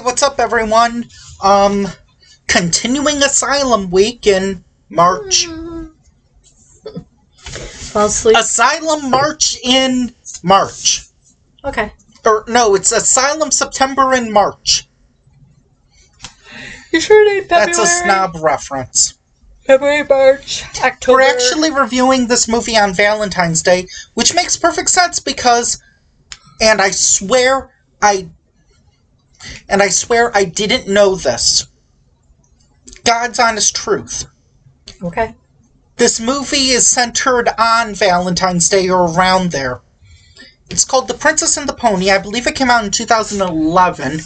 what's up, everyone? Continuing Asylum week in March. Fall asleep. Asylum March in March. Okay. Or, no, it's Asylum September in March. You sure it ain't February? That's a snob reference. February, March, October. We're actually reviewing this movie on Valentine's Day, which makes perfect sense because, and I swear I didn't know this. God's honest truth. Okay. This movie is centered on Valentine's Day or around there. It's called The Princess and the Pony. I believe it came out in 2011.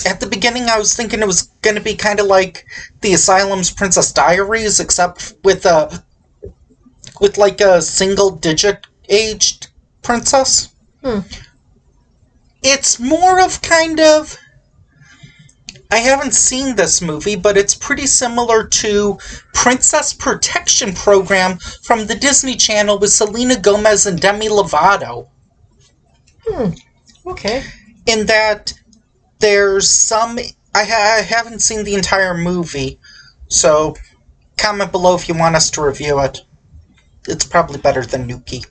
At the beginning, I was thinking it was going to be kind of like the Asylum's Princess Diaries, except with like a single-digit aged princess. It's more of kind of... I haven't seen this movie, but it's pretty similar to Princess Protection Program from the Disney Channel with Selena Gomez and Demi Lovato. Okay. In that there's some... I haven't seen the entire movie, so comment below if you want us to review it. It's probably better than Nuki.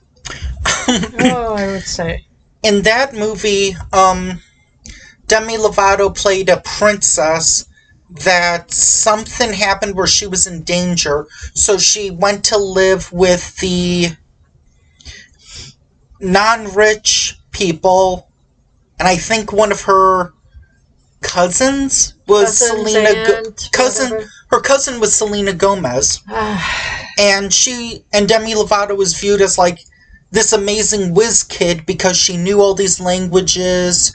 I would say. In that movie, Demi Lovato played a princess that something happened where she was in danger, so she went to live with the non-rich people, and I think one of her cousins was her cousin was Selena Gomez. And Demi Lovato was viewed as like this amazing whiz kid because she knew all these languages,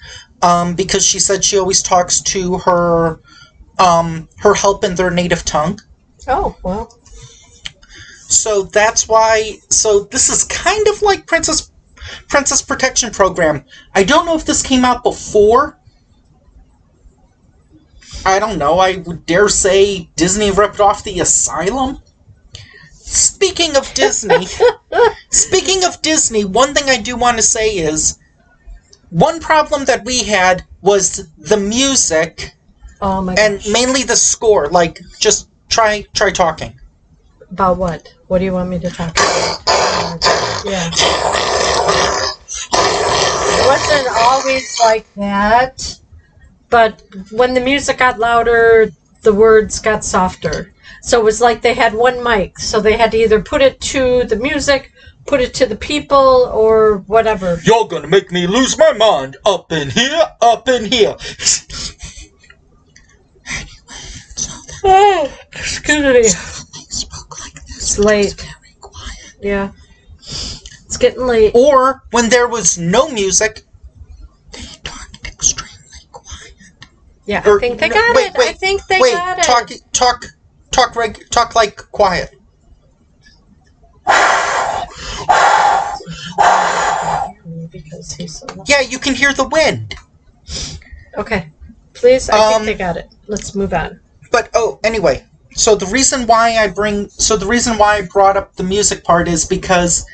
because she said she always talks to her help in their native tongue. Oh, well. So that's why... So this is kind of like Princess Protection Program. I don't know if this came out before. I don't know. I would dare say Disney ripped off the Asylum. Speaking of Disney... one thing I do want to say is... One problem that we had was the music, Oh my and gosh. mainly the score. Like, just try talking. About what? What do you want me to talk about? Yeah. It wasn't always like that, but when the music got louder, the words got softer. So it was like they had one mic, so they had to either put it to the music, put it to the people, or whatever. You're gonna make me lose my mind. Up in here, up in here. Oh, excuse me. They spoke like this. It's late. Very quiet. Yeah. It's getting late. Or, when there was no music, they talked extremely quiet. Yeah, I think they got it. I think they got it. Talk like quiet. Because he's so loud. Yeah, you can hear the wind. Okay. Please, I think they got it. Let's move on. But anyway, so the reason why I brought up the music part is because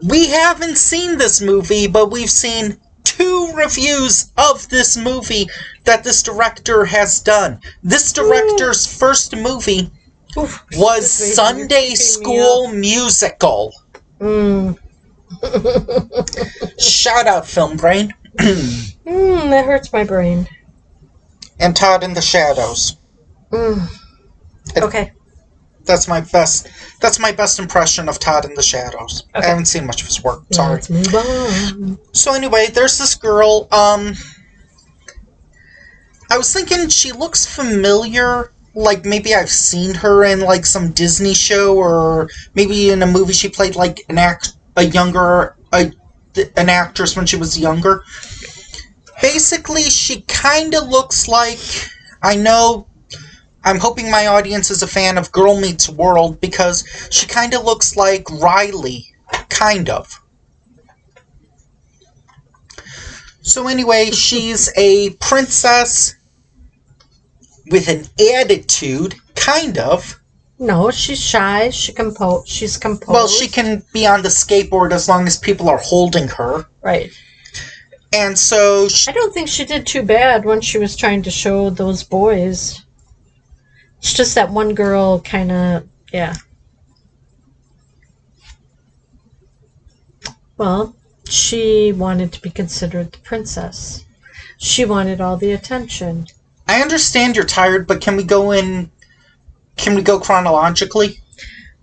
we haven't seen this movie, but we've seen 2 reviews of this movie that this director has done. This director's first movie was Sunday School Musical. Shout out, Film Brain. That hurts my brain. And Todd in the Shadows. Okay. That's my best impression of Todd in the Shadows. Okay. I haven't seen much of his work. Sorry. Let's move on. So anyway, there's this girl. I was thinking she looks familiar. Like maybe I've seen her in like some Disney show, or maybe in a movie she played like an actress when she was younger. Basically, she kind of looks like... I'm hoping my audience is a fan of Girl Meets World, because she kind of looks like Riley. Kind of. So anyway, she's a princess with an attitude, kind of. No, she's shy. She's composed. Well, she can be on the skateboard as long as people are holding her. Right. And so... I don't think she did too bad when she was trying to show those boys. It's just that one girl kind of... Yeah. Well, she wanted to be considered the princess. She wanted all the attention. I understand you're tired, but can we go chronologically?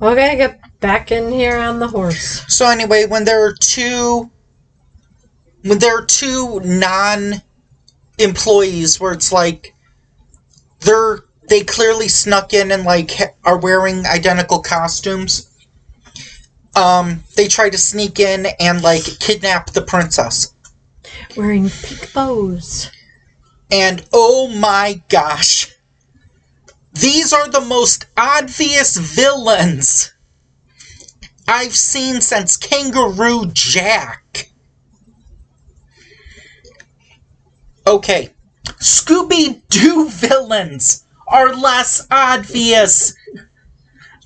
Okay, get back in here on the horse. So anyway, when there are two non-employees where it's like they clearly snuck in and like are wearing identical costumes, they try to sneak in and like kidnap the princess. Wearing pink bows. And oh my gosh, these are the most obvious villains I've seen since Kangaroo Jack. Okay, Scooby-Doo villains are less obvious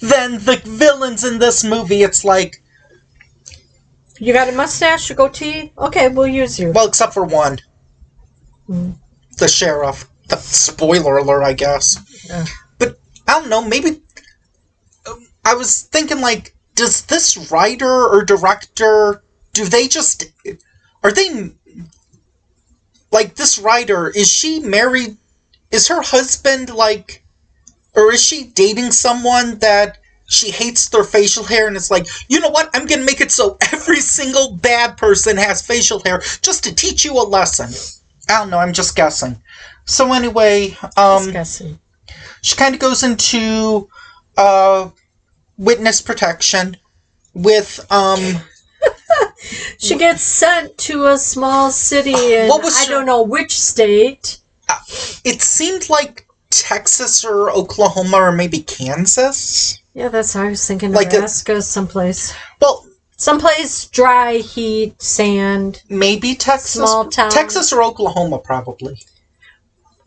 than the villains in this movie. It's like... You got a mustache, a goatee? Okay, we'll use you. Well, except for one. The sheriff. The spoiler alert, I guess. But, I don't know, maybe... I was thinking, like, does this writer or director... Do they just... Are they... Like, this writer, is she married? Is her husband, like... Or is she dating someone that she hates their facial hair and it's like, you know what? I'm gonna make it so every single bad person has facial hair just to teach you a lesson. I don't know, I'm just guessing. So anyway, she kind of goes into witness protection with She gets sent to a small city in I don't know which state. It seemed like Texas or Oklahoma or maybe Kansas. Yeah, that's how I was thinking. Like Nebraska, someplace. Well, someplace dry, heat, sand. Maybe Texas. Small town. Texas or Oklahoma, probably.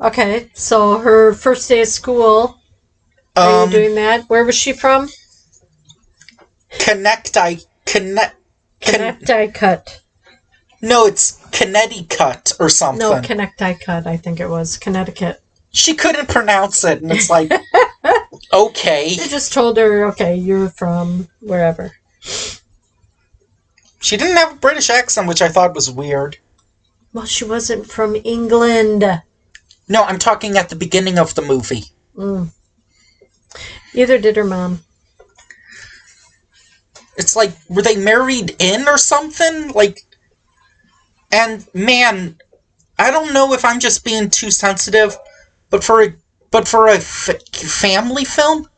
Okay, so her first day of school. Are you doing that? Where was she from? Connecticut. No, it's Connecticut or something. No, Connecticut, I think it was. Connecticut. She couldn't pronounce it, and it's like, okay. They just told her, okay, you're from wherever. She didn't have a British accent, which I thought was weird. Well, she wasn't from England. No, I'm talking at the beginning of the movie. Neither did her mom. It's like, were they married in or something? Like, and man, I don't know if I'm just being too sensitive, but for a family film,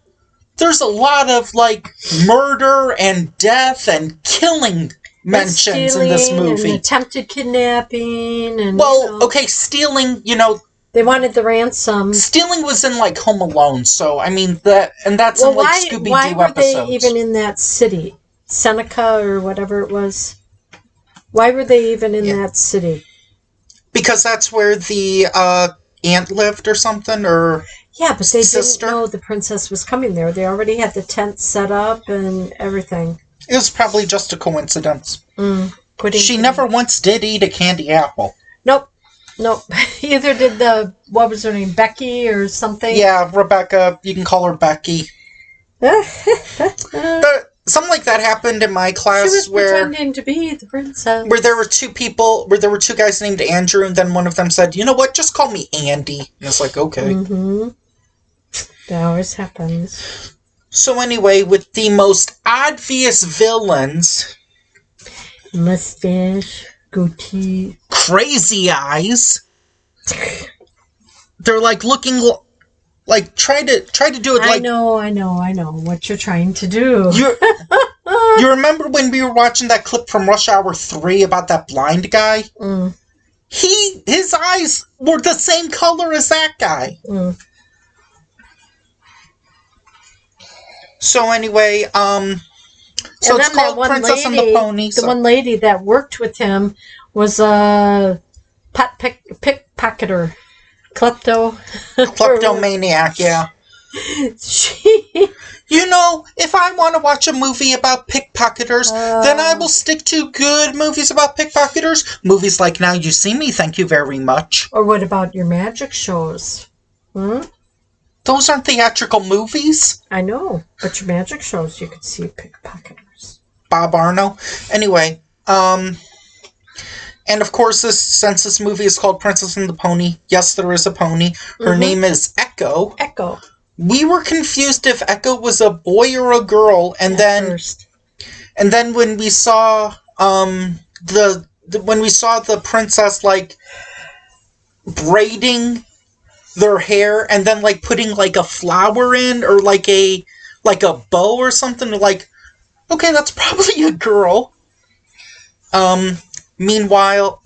there's a lot of like murder and death and killing mentions in this movie. And attempted kidnapping and okay, stealing, they wanted the ransom. Stealing was in like Home Alone, so I mean that's in like Scooby-Doo episodes. Why were they even in that city? Seneca or whatever it was. Why were they even in that city? Because that's where the aunt lived or something, or yeah, but they didn't know the princess was coming there. They already had the tent set up and everything. It was probably just a coincidence. She never once did eat a candy apple. Nope. Either did what was her name, Becky or something? Yeah, Rebecca. You can call her Becky. Something like that happened in my class. She was pretending to be the princess. Where there were two guys named Andrew, and then one of them said, you know what, just call me Andy. And it's like, okay. That always happens. So anyway, with the most obvious villains... Mustache, goatee... Crazy eyes. They're like looking... Like, try to do it like... I know what you're trying to do. You remember when we were watching that clip from Rush Hour 3 about that blind guy? His eyes were the same color as that guy. So anyway, so it's called Princess and the Pony. The one lady that worked with him was a pickpocketer. Kleptomaniac, yeah. If I want to watch a movie about pickpocketers, then I will stick to good movies about pickpocketers. Movies like Now You See Me, thank you very much. Or what about your magic shows? Those aren't theatrical movies. I know, but your magic shows, you could see pickpocketers. Bob Arno. Anyway, and of course, since this movie is called Princess and the Pony, yes, there is a pony. Her name is Echo. Echo. We were confused if Echo was a boy or a girl, and then when we saw the princess like braiding their hair and then like putting like a flower in or like a bow or something, like, okay, that's probably a girl. Meanwhile,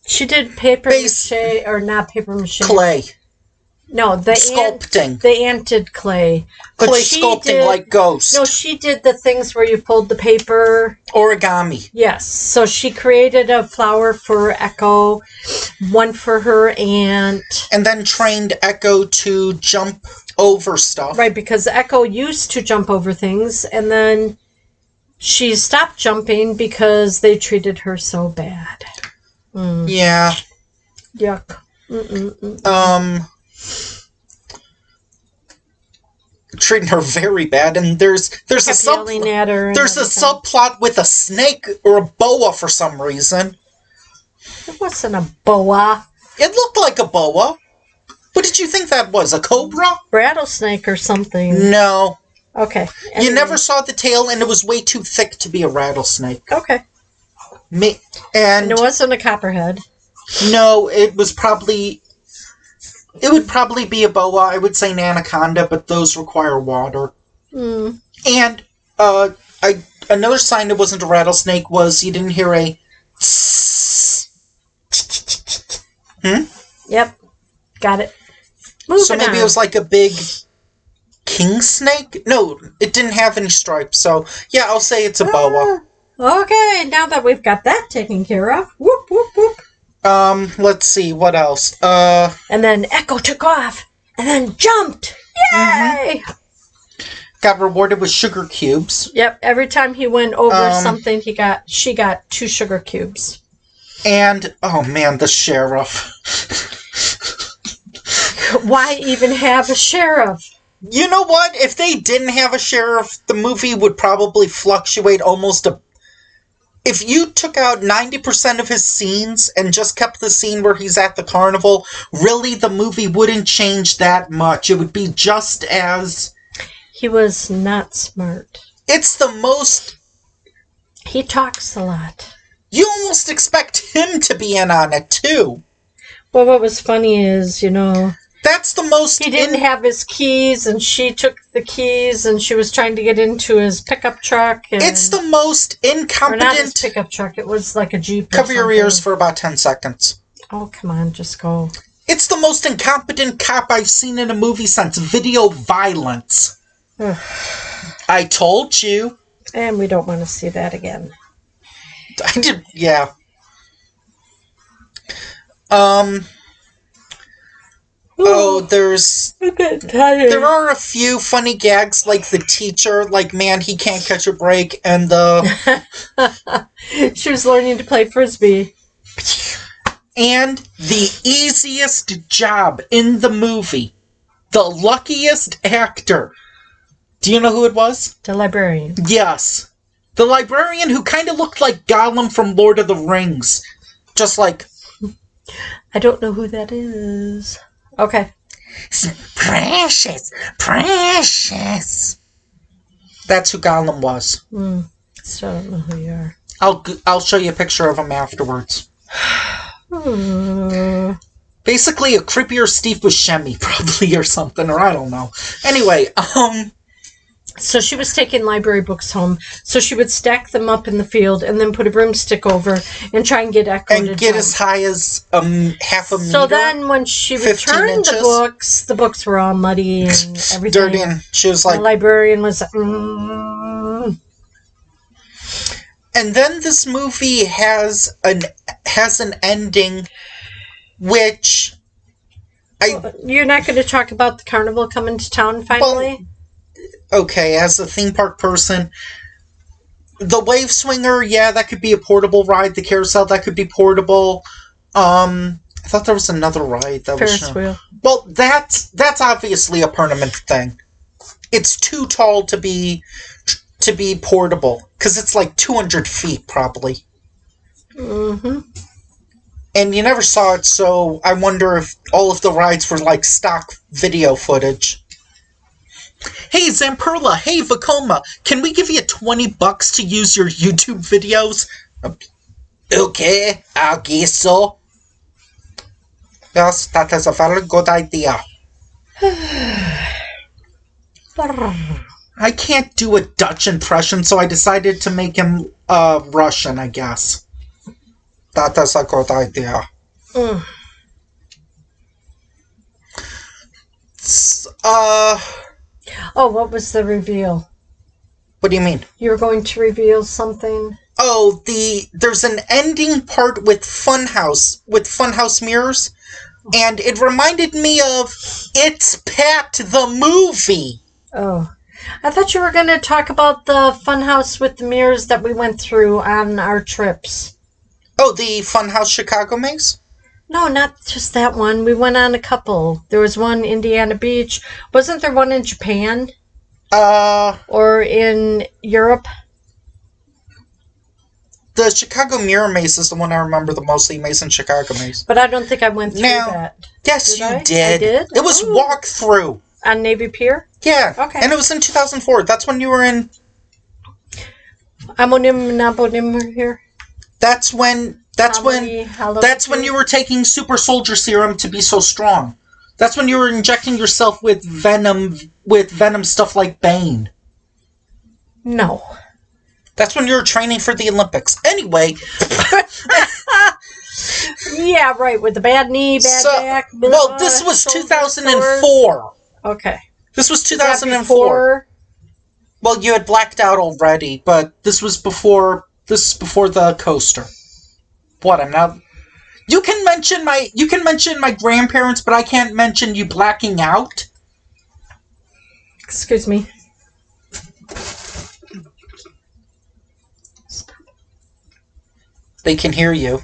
she did paper mache, or not paper mache. Clay. No, the sculpting. The ant did clay. But clay sculpting like Ghost. No, she did the things where you fold the paper. Origami. Yes. So she created a flower for Echo, one for her aunt. And then trained Echo to jump over stuff. Right, because Echo used to jump over things, and then she stopped jumping because they treated her so bad. Yeah. Yuck. Treating her very bad, and there's a subplot with a snake or a boa for some reason. It wasn't a boa. It looked like a boa. What did you think that was? A cobra? Rattlesnake or something. No. Okay. Anyway. You never saw the tail, and it was way too thick to be a rattlesnake. Okay. And it wasn't a copperhead. No, it would probably be a boa. I would say an anaconda, but those require water. And another sign it wasn't a rattlesnake was you didn't hear a Yep. Got it. So maybe it was like a big king snake? No, it didn't have any stripes. So, yeah, I'll say it's a boa. Okay, now that we've got that taken care of. Whoop, whoop, whoop. Let's see, what else? And then Echo took off, and then jumped! Yay! Got rewarded with sugar cubes. Yep, every time he went over something, she got 2 sugar cubes. And, oh man, the sheriff. Why even have a sheriff? You know what? If they didn't have a sheriff, the movie would probably fluctuate almost If you took out 90% of his scenes and just kept the scene where he's at the carnival, really the movie wouldn't change that much. It would be just as... He was not smart. It's the most... He talks a lot. You almost expect him to be in on it, too. Well, what was funny is, That's the most... He didn't have his keys, and she took the keys, and she was trying to get into his pickup truck. It's the most incompetent... Or not his pickup truck, it was like a Jeep. Cover your ears for about 10 seconds. Oh, come on, just go. It's the most incompetent cop I've seen in a movie since Video Violence. I told you. And we don't want to see that again. I did, yeah. There are a few funny gags, like the teacher, like, man, he can't catch a break, and she was learning to play Frisbee. And the easiest job in the movie, the luckiest actor. Do you know who it was? The librarian. Yes. The librarian who kind of looked like Gollum from Lord of the Rings. Just like... I don't know who that is. Okay. Precious. That's who Gollum was. Still don't know who you are. I'll show you a picture of him afterwards. Basically, a creepier Steve Buscemi, probably, or something, or I don't know. Anyway, So she was taking library books home, so she would stack them up in the field and then put a broomstick over and try and get Echo to get as high as half a meter. So then when she returned the books were all muddy and everything. Dirty, and she was like... The librarian was... And then this movie has an ending which You're not going to talk about the carnival coming to town finally? Well, okay, as a theme park person, the wave swinger, yeah, that could be a portable ride. The carousel, that could be portable. I thought there was another ride that was Ferris wheel. Well, that's obviously a permanent thing. It's too tall to be portable because it's like 200 feet probably. Mm-hmm. And you never saw it, so I wonder if all of the rides were like stock video footage. Hey, Zamperla, hey, Vacoma, can we give you $20 to use your YouTube videos? Okay, I guess so. Yes, that is a very good idea. I can't do a Dutch impression, so I decided to make him Russian, I guess. That is a good idea. Oh, what was the reveal? What do you mean? You were going to reveal something? Oh, there's an ending part with Funhouse mirrors, and it reminded me of It's Pat the movie. Oh. I thought you were going to talk about the funhouse with the mirrors that we went through on our trips. Oh, the Funhouse Chicago maze? No, not just that one. We went on a couple. There was one Indiana Beach. Wasn't there one in Japan? Or in Europe? The Chicago Mirror Maze is the one I remember the most, the Maze in Chicago Maze. But I don't think I went through that. Yes, you did. I did? It was walkthrough. On Navy Pier? Yeah. Okay. And it was in 2004. That's when you were in... Amonim here. That's when you were taking super soldier serum to be so strong. That's when you were injecting yourself with venom stuff like Bane. No. That's when you were training for the Olympics. Anyway. Yeah, right. With the bad knee, bad back. Well, this was 2004. Okay. This was 2004. Well, you had blacked out already, but this was before the coaster. What, I'm not... You can mention my grandparents, but I can't mention you blacking out. Excuse me. They can hear you.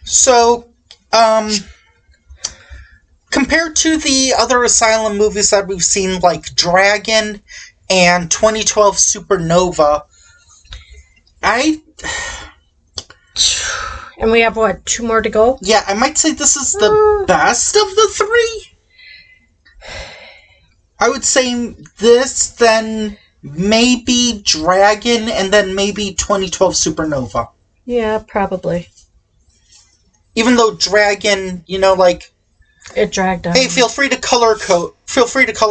So, compared to the other Asylum movies that we've seen, like Dragon and 2012 Supernova, And we have, what, 2 more to go? Yeah, I might say this is the best of the 3. I would say this, then maybe Dragon, and then maybe 2012 Supernova. Yeah, probably. Even though Dragon, it dragged on. Hey, feel free to color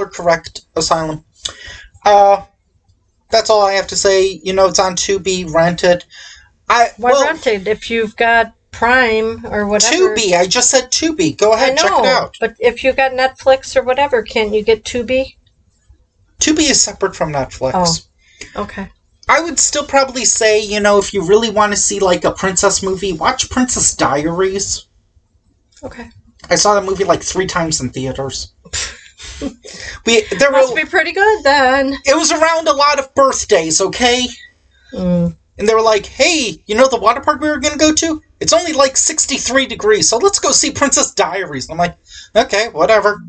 correct Asylum. That's all I have to say. It's on Tubi, rented. Rented? If you've got Prime or whatever. Tubi, I just said Tubi. Go ahead, check it out. But if you've got Netflix or whatever, can't you get Tubi? Tubi is separate from Netflix. Oh, okay. I would still probably say, if you really want to see like a princess movie, watch Princess Diaries. Okay. I saw that movie like 3 times in theaters. Must be pretty good then. It was around a lot of birthdays, okay? Mm. And they were like, hey, the water park we were going to go to? It's only like 63 degrees, so let's go see Princess Diaries. And I'm like, okay, whatever.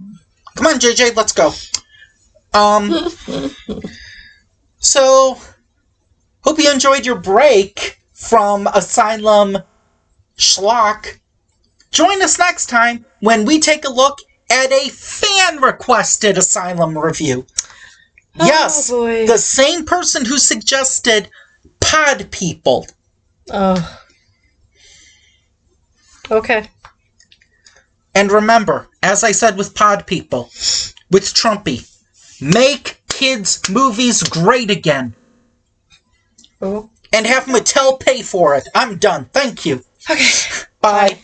Come on, JJ, let's go. So, hope you enjoyed your break from Asylum Schlock. Join us next time when we take a look at a fan-requested Asylum review. Yes, boy. The same person who suggested Pod People. Oh. Okay. And remember, as I said with Pod People, with Trumpy, make kids' movies great again. Oh. And have Mattel pay for it. I'm done. Thank you. Okay. Bye.